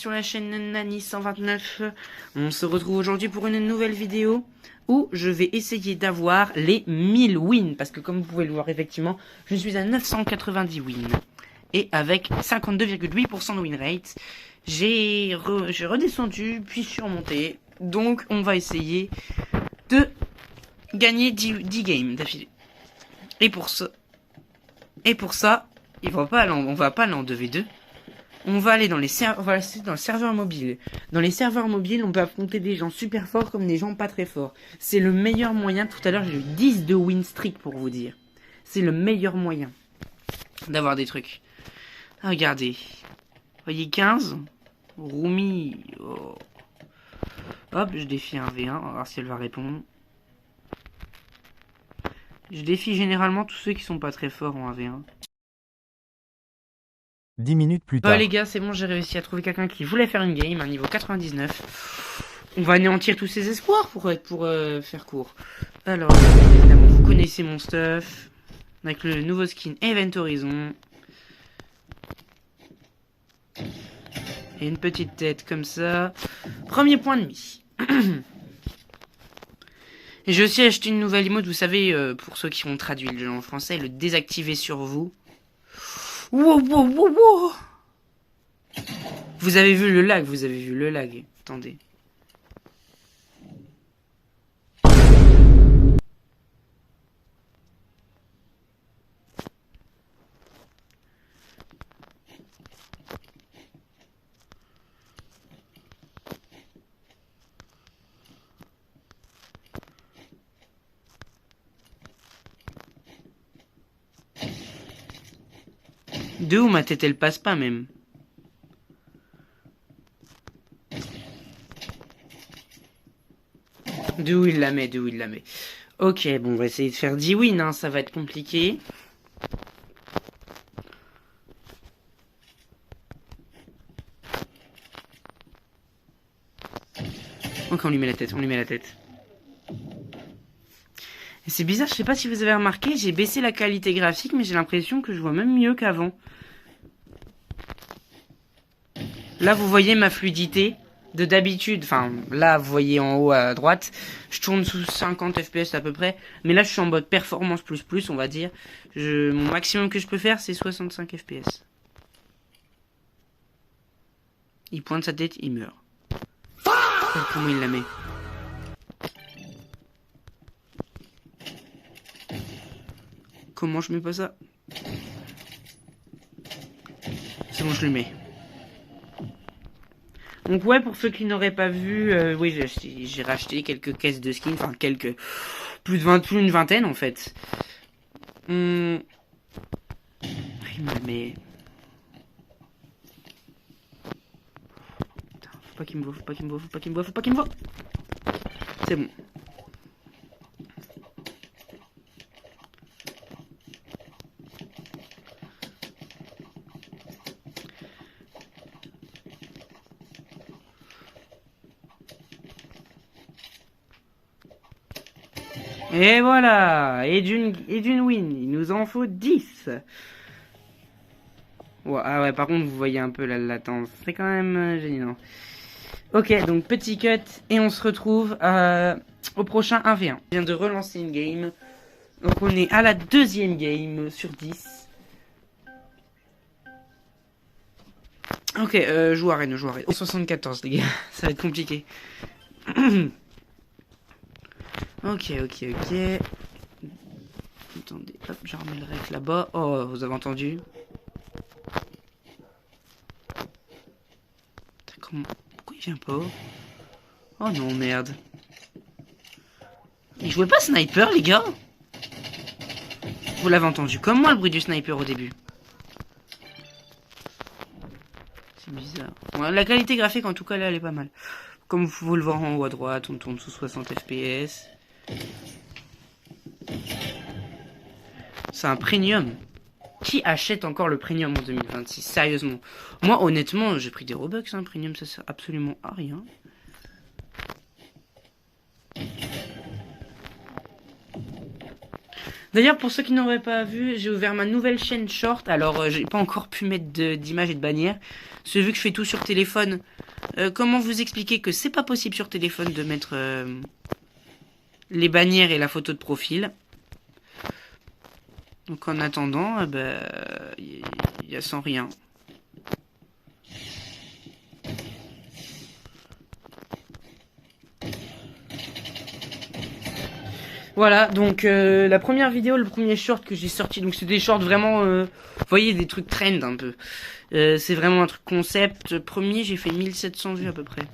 Sur la chaîne Nani 129, on se retrouve aujourd'hui pour une nouvelle vidéo où je vais essayer d'avoir les 1000 wins, parce que comme vous pouvez le voir effectivement, je suis à 990 wins, et avec 52,8% de win rate, j'ai redescendu puis surmonté, donc on va essayer de gagner 10 games d'affilée. Et pour ça, on va pas aller en 2v2. On va aller dans le serveur mobile. Dans les serveurs mobiles, on peut affronter des gens super forts comme des gens pas très forts. C'est le meilleur moyen. Tout à l'heure, j'ai eu 10 de win streak pour vous dire. C'est le meilleur moyen d'avoir des trucs. Ah, regardez. Voyez 15. Rumi. Oh. Hop, je défie un V1. On va voir si elle va répondre. Je défie généralement tous ceux qui sont pas très forts en 1v1. 10 minutes plus tard. Les gars, c'est bon, j'ai réussi à trouver quelqu'un qui voulait faire une game, un niveau 99. On va anéantir tous ses espoirs pour faire court. Alors, évidemment, vous connaissez mon stuff. Avec le nouveau skin Event Horizon. Et une petite tête comme ça. Premier point de mis. Et j'ai aussi acheté une nouvelle emote, vous savez, pour ceux qui ont traduit le jeu en français, le désactiver sur vous. Wow, wow, wow, wow. Vous avez vu le lag, Attendez. De où ma tête elle passe pas même. De où il la met. Ok, bon, on va essayer de faire 10 wins, hein, ça va être compliqué. Ok, on lui met la tête. Et c'est bizarre, je sais pas si vous avez remarqué, j'ai baissé la qualité graphique, mais j'ai l'impression que je vois même mieux qu'avant. Là, vous voyez ma fluidité de d'habitude. Enfin, là, vous voyez en haut à droite, je tourne sous 50 FPS à peu près. Mais là, je suis en mode performance plus, on va dire. Mon maximum que je peux faire, c'est 65 FPS. Il pointe sa tête, il meurt. Comment il la met? Comment je mets pas ça? C'est bon, je le mets. Donc ouais, pour ceux qui n'auraient pas vu, oui, j'ai racheté quelques caisses de skins, enfin plus une vingtaine en fait. Il me met... Putain, faut pas qu'il me voit. C'est bon. Et voilà, et d'une win, il nous en faut 10. Ouais, ah ouais, par contre, vous voyez un peu la latence, c'est quand même gênant. Ok, donc petit cut, et on se retrouve au prochain 1v1. Je viens de relancer une game, donc on est à la deuxième game sur 10. Ok, joue arène. 74 les gars, ça va être compliqué. Ok. Attendez, hop, je remets le rec là-bas. Oh, vous avez entendu? Pourquoi il vient pas? Oh non, merde. Il jouait pas sniper, les gars? Vous l'avez entendu comme moi, le bruit du sniper au début. C'est bizarre. Ouais, la qualité graphique, en tout cas, là, elle est pas mal. Comme vous pouvez le voir en haut à droite, on tourne sous 60 FPS. C'est un premium. Qui achète encore le premium en 2026? Sérieusement. Moi, honnêtement, j'ai pris des Robux, hein. Premium, ça sert absolument à rien. D'ailleurs, pour ceux qui n'auraient pas vu, j'ai ouvert ma nouvelle chaîne short. Alors, j'ai pas encore pu mettre d'images et de bannières. Parce que vu que je fais tout sur téléphone, comment vous expliquer que c'est pas possible sur téléphone de mettre les bannières et la photo de profil. Donc en attendant, il y a sans rien. Voilà, donc la première vidéo, le premier short que j'ai sorti, donc c'est des shorts vraiment, vous voyez, des trucs trend un peu. C'est vraiment un truc concept. Premier, j'ai fait 1700 vues à peu près.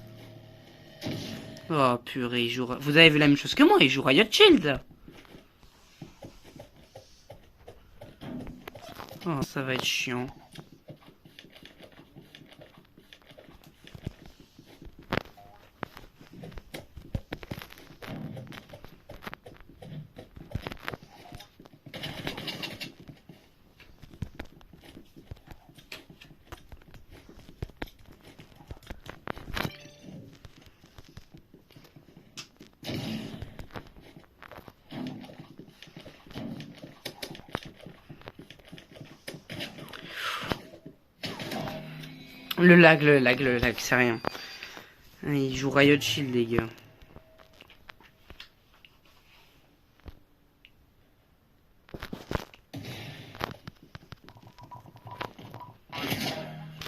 Oh purée, il joue... Vous avez vu la même chose que moi, il joue Riot Shield. Oh, ça va être chiant. Le lag, c'est rien. Il joue Riot Shield, les gars.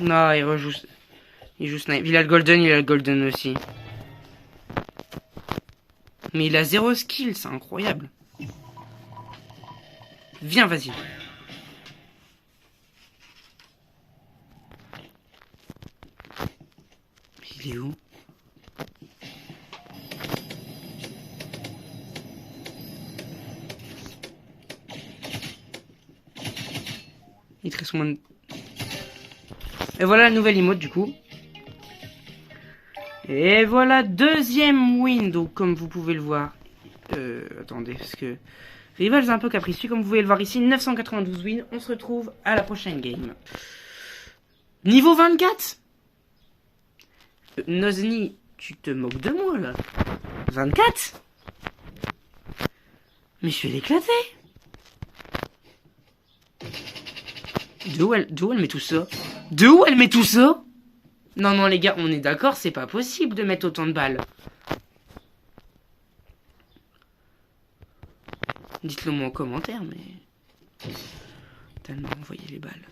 Non, il rejoue. Il joue Snipe. Il a le Golden aussi. Mais il a 0 skill, c'est incroyable. Viens, vas-y. Il est où? Il te reste moins de... Et voilà la nouvelle emote du coup. Et voilà deuxième win. Donc comme vous pouvez le voir. Attendez, parce que... Rival c'est un peu capricieux. Comme vous pouvez le voir ici, 992 wins. On se retrouve à la prochaine game. Niveau 24. Nozni, tu te moques de moi là. 24. Mais je vais l'éclater. D'où elle met tout ça? De où elle met tout ça? Non, non, les gars, on est d'accord, c'est pas possible de mettre autant de balles. Dites-le moi en commentaire, mais... Tellement envoyé les balles.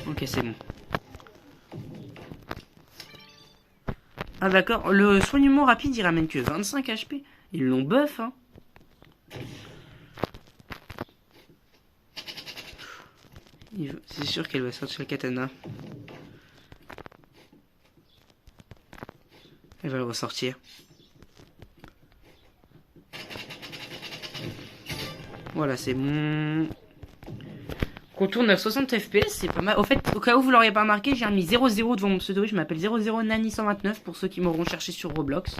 Ok, c'est bon. Ah d'accord, le soignement rapide, il ramène que 25 HP. Ils l'ont buff, hein. C'est sûr qu'elle va sortir le katana. Elle va le ressortir. Voilà, c'est bon. Contourne à 60 FPS, c'est pas mal. Au fait, au cas où vous l'auriez pas remarqué, j'ai mis 00 devant mon pseudo. Je m'appelle 00nani129 pour ceux qui m'auront cherché sur Roblox.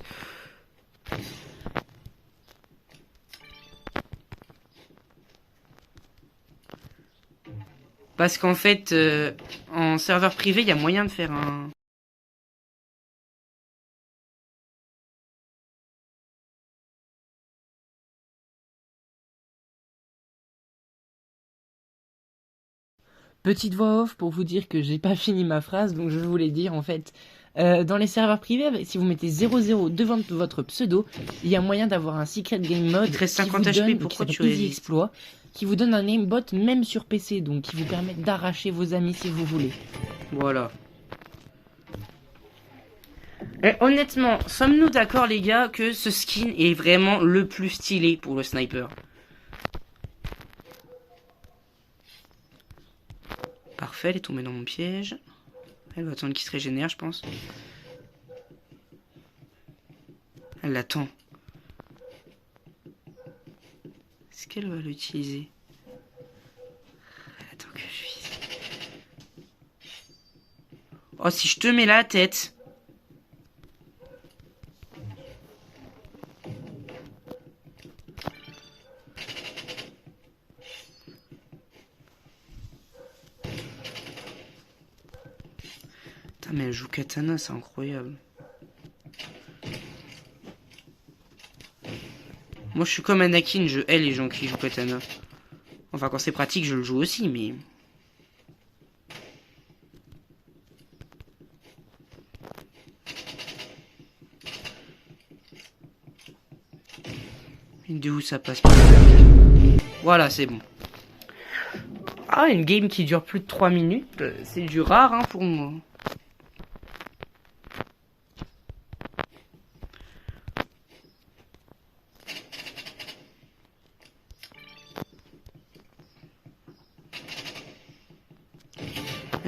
Parce qu'en fait, en serveur privé, il y a moyen de faire un... Petite voix off pour vous dire que j'ai pas fini ma phrase, donc je voulais dire en fait, dans les serveurs privés, si vous mettez 00 devant votre pseudo, il y a moyen d'avoir un secret game mode qui 50 vous donne, HP, pourquoi tu Easy Exploit, qui vous donne un aimbot même sur PC, donc qui vous permet d'arracher vos amis si vous voulez. Voilà. Et honnêtement, sommes-nous d'accord les gars que ce skin est vraiment le plus stylé pour le sniper? Parfait, elle est tombée dans mon piège. Elle va attendre qu'il se régénère, je pense. Elle l'attend. Est-ce qu'elle va l'utiliser? Elle attend que je vise. Oh, si je te mets la tête. Putain, mais elle joue katana, c'est incroyable. Moi, je suis comme Anakin, je hais les gens qui jouent katana. Enfin, quand c'est pratique, je le joue aussi, mais... De où ça passe? Voilà, c'est bon. Ah, une game qui dure plus de 3 minutes, c'est du rare hein, pour moi.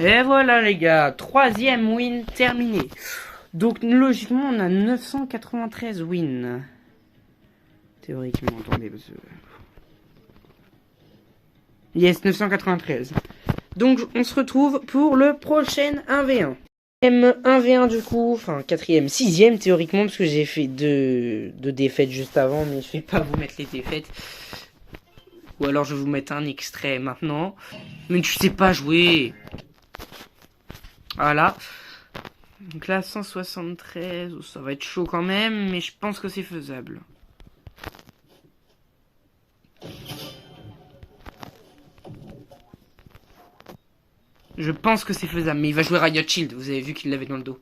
Et voilà les gars, 3e win terminé. Donc logiquement on a 993 wins. Théoriquement, attendez. Parce que... Yes, 993. Donc on se retrouve pour le prochain 1v1. M1v1 du coup, enfin 4ème, 6ème théoriquement parce que j'ai fait deux défaites juste avant, mais je vais pas vous mettre les défaites. Ou alors je vais vous mettre un extrait maintenant. Mais tu sais pas jouer. Voilà. Donc là 173, ça va être chaud quand même, mais je pense que c'est faisable. Je pense que c'est faisable, mais il va jouer Riot Shield, vous avez vu qu'il l'avait dans le dos.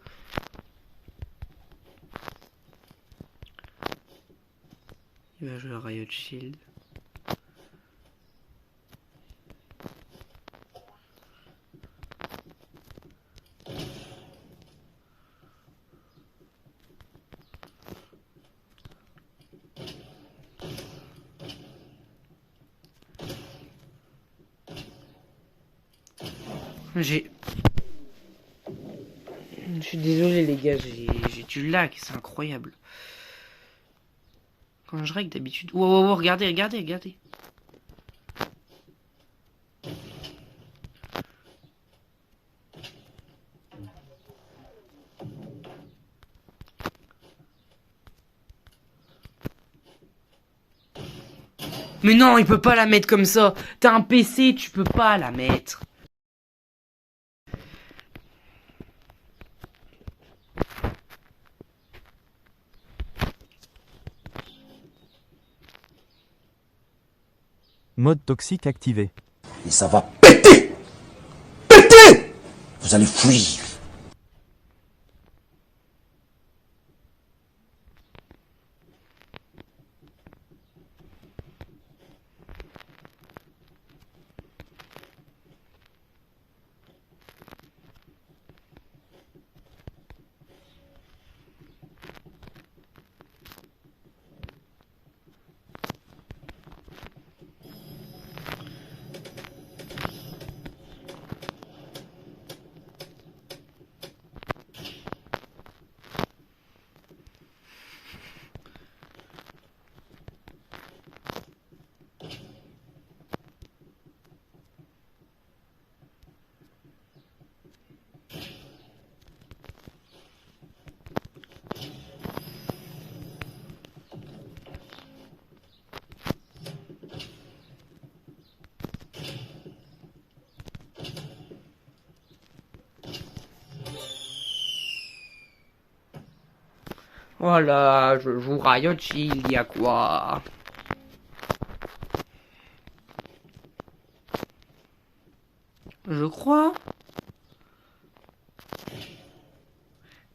Il va jouer Riot Shield. Je suis désolé les gars, j'ai du lag, c'est incroyable. Quand je règle d'habitude... Wow, regardez. Mais non, il peut pas la mettre comme ça. T'as un PC, tu peux pas la mettre. Mode toxique activé. Et ça va péter! Péter! Vous allez fuir. Voilà, je joue Riot Shield, y'a quoi? Je crois,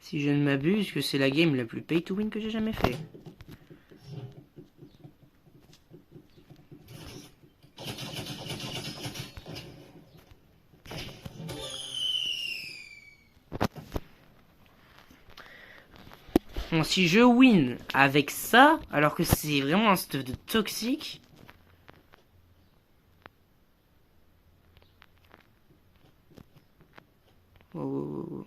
si je ne m'abuse, que c'est la game la plus pay to win que j'ai jamais fait. Bon, si je win avec ça, alors que c'est vraiment un stuff de toxique... Oh.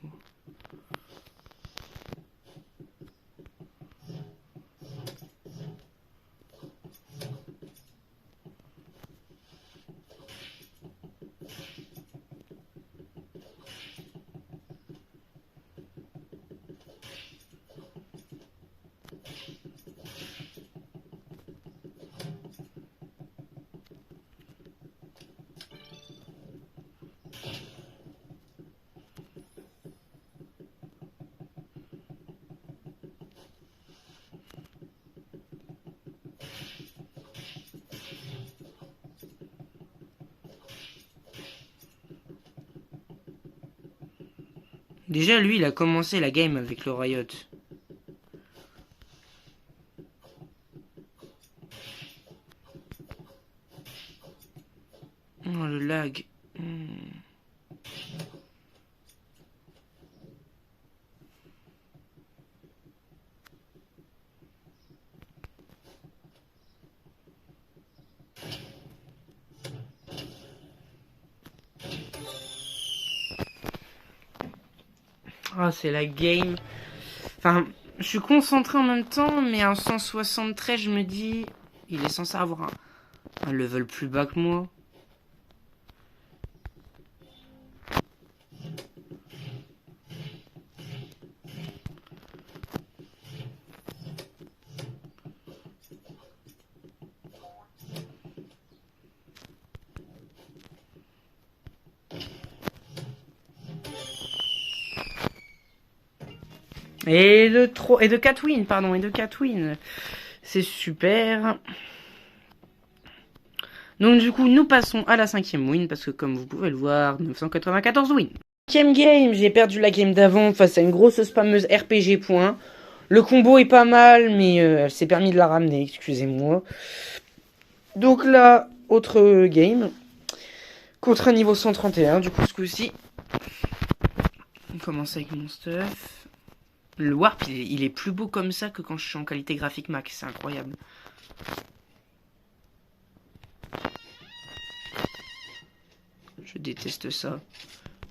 Déjà, lui, il a commencé la game avec le Riot. Oh, le lag. Ah, c'est la game. Enfin, je suis concentré en même temps, mais à 173, je me dis, il est censé avoir un level plus bas que moi. Et de 4 wins, pardon, et de 4 wins. C'est super. Donc du coup, nous passons à la 5e win, parce que comme vous pouvez le voir, 994 wins. 5e game, j'ai perdu la game d'avant face à une grosse spammeuse RPG point. Le combo est pas mal, mais elle s'est permis de la ramener, excusez-moi. Donc là, autre game. Contre un niveau 131, du coup ce coup-ci. On commence avec mon stuff. Le warp, il est plus beau comme ça que quand je suis en qualité graphique max, c'est incroyable. Je déteste ça.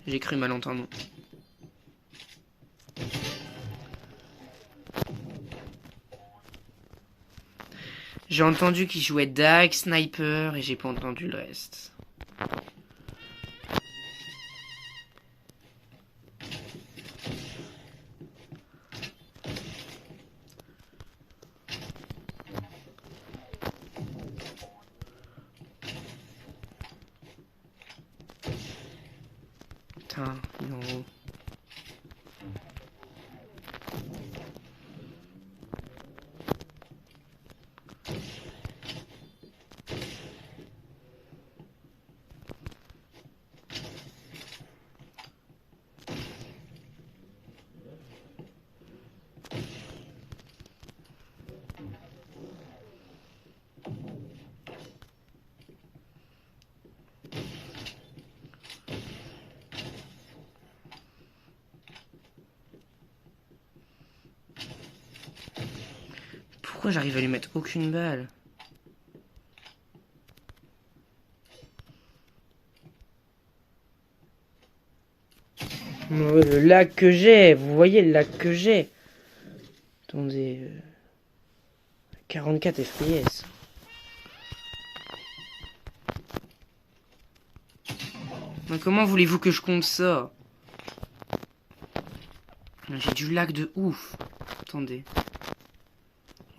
J'ai cru mal entendre. J'ai entendu qu'il jouait Dark Sniper et j'ai pas entendu le reste. Putain, il est en haut. Pourquoi j'arrive à lui mettre aucune balle? Le lag que j'ai, vous voyez le lag que j'ai. Attendez. 44 FPS. Mais comment voulez-vous que je compte ça? J'ai du lag de ouf. Attendez.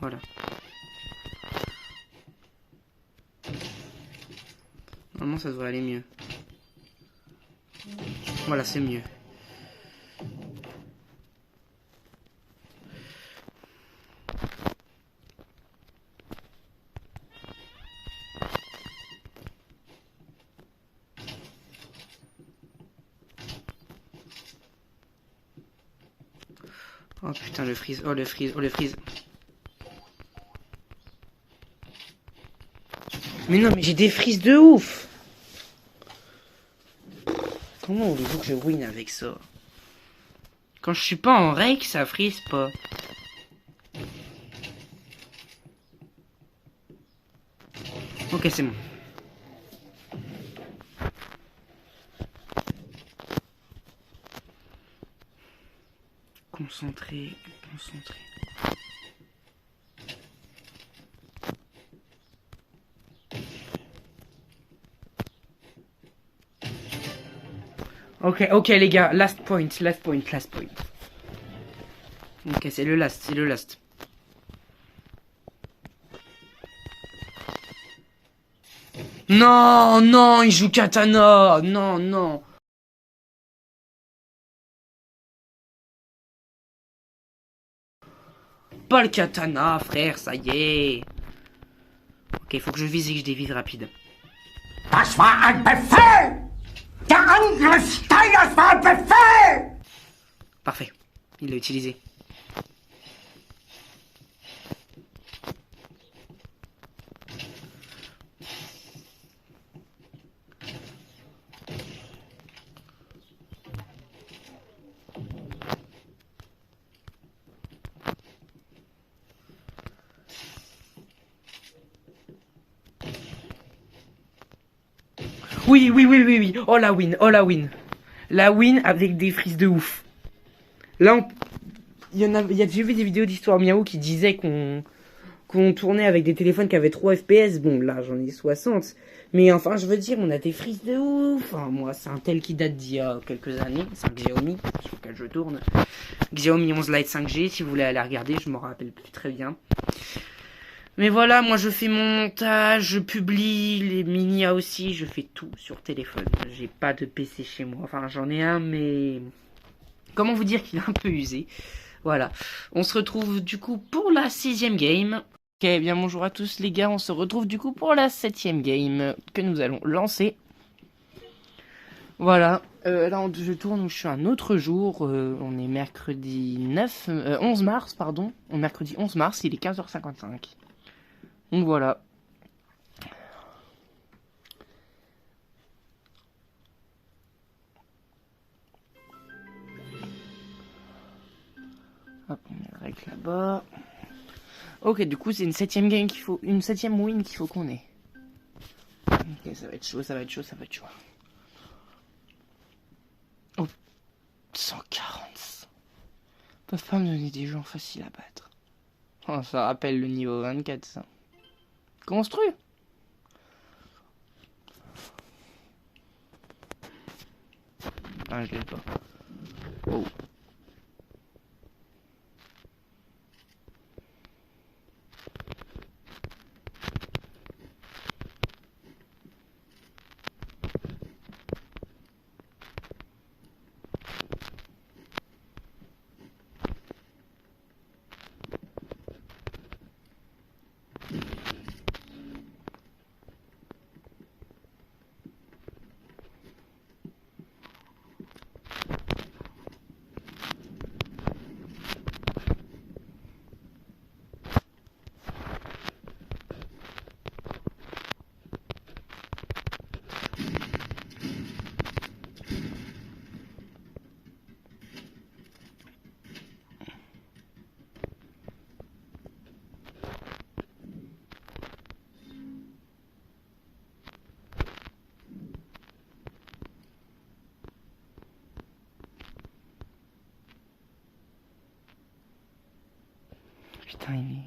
Voilà. Normalement ça devrait aller mieux. Voilà, c'est mieux. Oh putain, le freeze, oh le freeze, oh le freeze. Mais non, mais j'ai des freezes de ouf. Comment voulez-vous que je win avec ça? Quand je suis pas en rake, ça freeze pas. Ok, c'est bon. Concentré, concentré. Ok les gars, last point. Ok, c'est le last. Non, il joue katana. Non. Pas le katana, frère, ça y est. Ok, faut que je vise et que je dévise rapide. Das war ein Befehl! Der Angriff Steiners war ein Befehl! Parfait. Il l'a utilisé. Oui, oui, oui, oui, oui. Oh la win, oh la win. La win avec des frises de ouf. Là, j'ai vu des vidéos d'Histoire Miaou qui disaient qu'on tournait avec des téléphones qui avaient 3 FPS. Bon, là, j'en ai 60. Mais enfin, je veux dire, on a des frises de ouf. Enfin, moi, c'est un tel qui date d'il y a quelques années. C'est un Xiaomi sur lequel je tourne. Xiaomi 11 Lite 5G. Si vous voulez aller regarder, je m'en rappelle plus très bien. Mais voilà, moi je fais mon montage, je publie les Minia aussi, je fais tout sur téléphone. J'ai pas de PC chez moi. Enfin, j'en ai un, mais comment vous dire qu'il est un peu usé. Voilà. On se retrouve du coup pour la 6ème game. Ok, bien bonjour à tous les gars, on se retrouve du coup pour la 7ème game que nous allons lancer. Voilà, là je tourne où je suis un autre jour, on est mercredi 11 mars, pardon. On est mercredi 11 mars, il est 15h55. Donc voilà. Hop, on met le règle là-bas. Ok, du coup, c'est une 7ème game qu'il faut. Une 7ème win qu'il faut qu'on ait. Ok, ça va être chaud, ça va être chaud, ça va être chaud. Oh, 140. Ils peuvent pas me donner des gens faciles à battre. Oh, ça rappelle le niveau 24, ça. Construit. Ah, je l'ai pas. Oh. Putain, il est...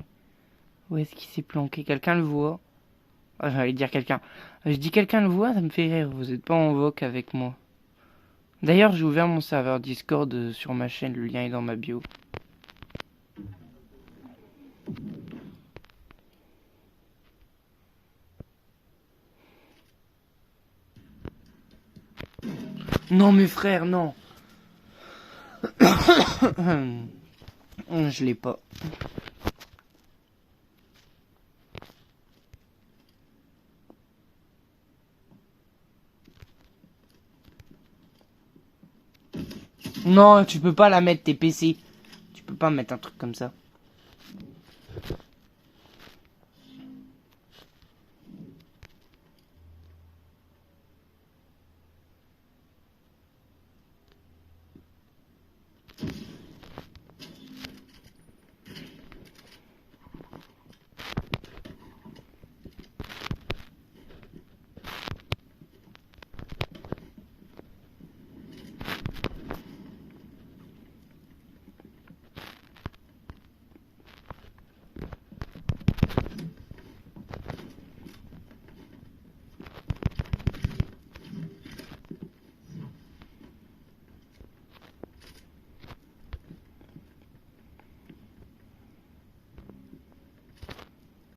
Où est-ce qu'il s'est planqué? Quelqu'un le voit? Ah, j'allais dire quelqu'un. Je dis quelqu'un le voit, ça me fait rire. Vous êtes pas en voc avec moi. D'ailleurs, j'ai ouvert mon serveur Discord sur ma chaîne. Le lien est dans ma bio. Non, mes frères, non. Je l'ai pas. Non, tu peux pas la mettre, tes PC. Tu peux pas mettre un truc comme ça.